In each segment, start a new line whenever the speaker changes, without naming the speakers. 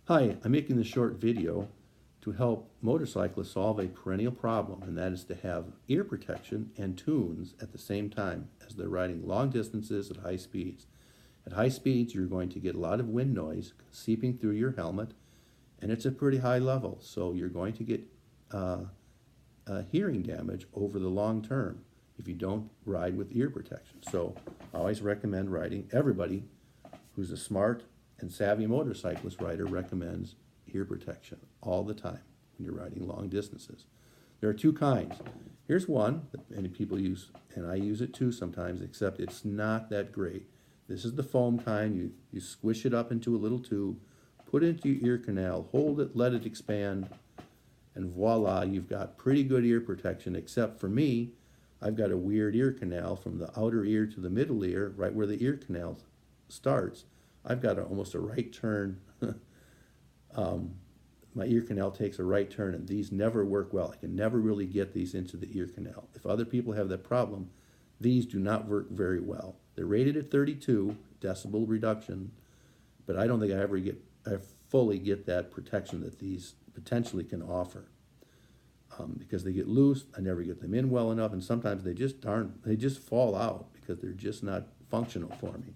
Hi, I'm making this short video to help motorcyclists solve a perennial problem, and that is to have ear protection and tunes at the same time as they're riding long distances at high speeds. At high speeds, you're going to get a lot of wind noise seeping through your helmet, and it's a pretty high level, so you're going to get hearing damage over the long term if you don't ride with ear protection. So I always recommend riding. Everybody who's a smart and savvy motorcyclist rider recommends ear protection all the time when you're riding long distances. There are two kinds. Here's one that many people use, and I use it too sometimes, except it's not that great. This is the foam kind. You squish it up into a little tube, put it into your ear canal, hold it, let it expand, and voila, you've got pretty good ear protection, except for me, I've got a weird ear canal from the outer ear to the middle ear, right where the ear canal starts. I've got almost a right turn. My ear canal takes a right turn, and these never work well. I can never really get these into the ear canal. If other people have that problem, these do not work very well. They're rated at 32 decibel reduction, but I don't think I fully get that protection that these potentially can offer. Because they get loose, I never get them in well enough, and sometimes they just fall out because they're just not functional for me.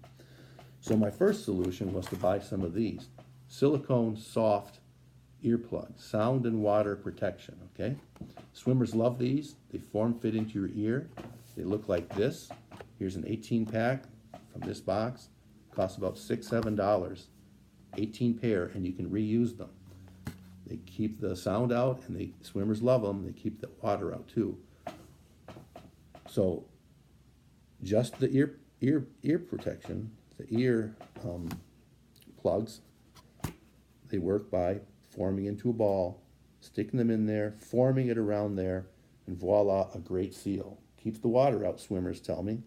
So my first solution was to buy some of these silicone soft earplugs, sound and water protection. Okay, swimmers love these. They form fit into your ear. They look like this. Here's an 18 pack from this box. Costs about $6-7. 18 pair, and you can reuse them. They keep the sound out, and swimmers love them. They keep the water out too. So just the ear protection, the ear plugs, they work by forming into a ball, sticking them in there, forming it around there, and voila, a great seal. Keeps the water out, swimmers tell me.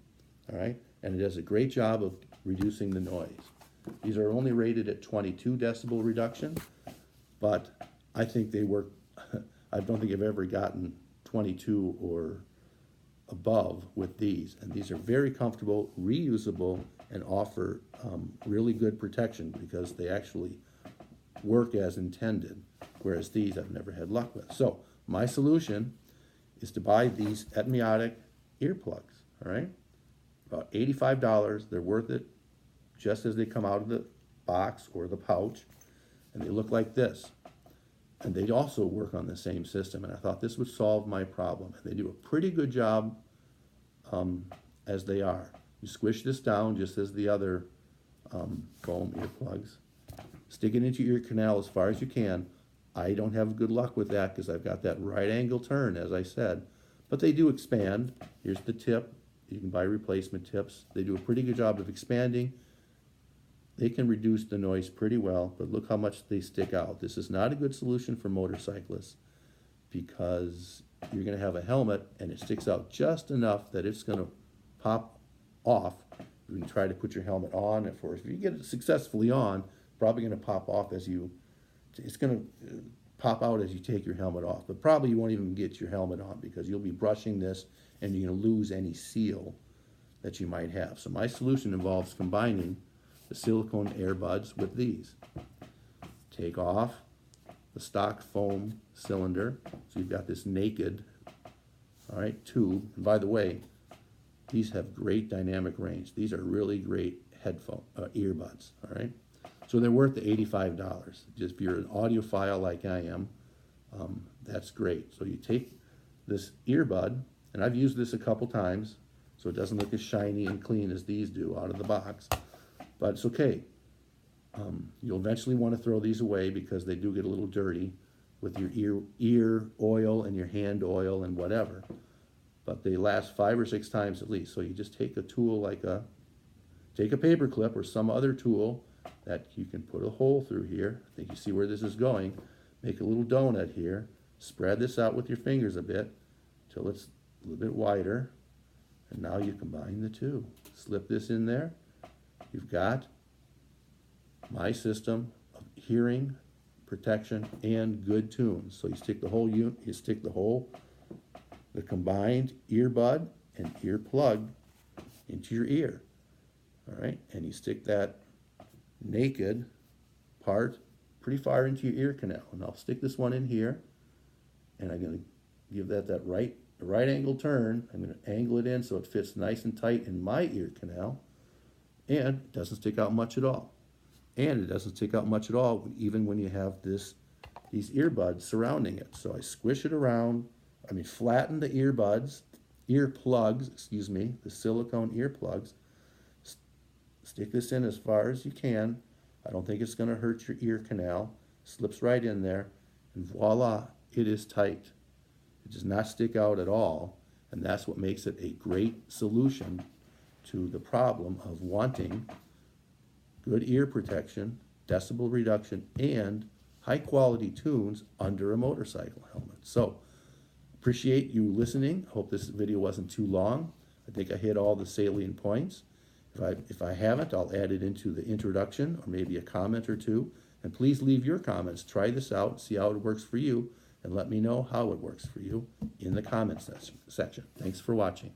All right, and it does a great job of reducing the noise. These are only rated at 22 decibel reduction, but I think they work. I don't think I've ever gotten 22 or above with these, and these are very comfortable, reusable, and offer really good protection because they actually work as intended, whereas these I've never had luck with. So my solution is to buy these etmiotic earplugs, all right? About $85. They're worth it just as they come out of the box or the pouch, and they look like this. And they also work on the same system, and I thought this would solve my problem. And they do a pretty good job as they are. You squish this down just as the other foam earplugs. Stick it into your ear canal as far as you can. I don't have good luck with that because I've got that right angle turn, as I said. But they do expand. Here's the tip. You can buy replacement tips. They do a pretty good job of expanding. They can reduce the noise pretty well, but look how much they stick out. This is not a good solution for motorcyclists because you're going to have a helmet and it sticks out just enough that it's going to pop off. You can try to put your helmet on. If you get it successfully on, probably going to pop off it's going to pop out as you take your helmet off, but probably you won't even get your helmet on because you'll be brushing this and you're going to lose any seal that you might have. So my solution involves combining the silicone earbuds with these. Take off the stock foam cylinder, so you've got this naked, all right, tube. And by the way, these have great dynamic range. These are really great earbuds, all right? So they're worth the $85. Just if you're an audiophile like I am, that's great. So you take this earbud, and I've used this a couple times, so it doesn't look as shiny and clean as these do out of the box, but it's okay. You'll eventually want to throw these away because they do get a little dirty with your ear oil and your hand oil and whatever, but they last 5 or 6 times at least. So you just take a tool take a paper clip or some other tool that you can put a hole through here. I think you see where this is going. Make a little donut here. Spread this out with your fingers a bit till it's a little bit wider. And now you combine the two. Slip this in there. You've got my system of hearing, protection, and good tunes. So you stick the combined earbud and ear plug into your ear. All right, and you stick that naked part pretty far into your ear canal. And I'll stick this one in here, and I'm going to give that right angle turn. I'm going to angle it in so it fits nice and tight in my ear canal, and it doesn't stick out much at all. And it doesn't stick out much at all even when you have these earbuds surrounding it. So I squish it around, flatten the ear plugs, the silicone ear plugs. Stick this in as far as you can. I don't think it's going to hurt your ear canal. Slips right in there, and voila, it is tight. It does not stick out at all, and that's what makes it a great solution to the problem of wanting good ear protection, decibel reduction, and high quality tunes under a motorcycle helmet. So, appreciate you listening. Hope this video wasn't too long. I think I hit all the salient points. If I haven't, I'll add it into the introduction or maybe a comment or two. And please leave your comments. Try this out, see how it works for you, and let me know how it works for you in the comment section. Thanks for watching.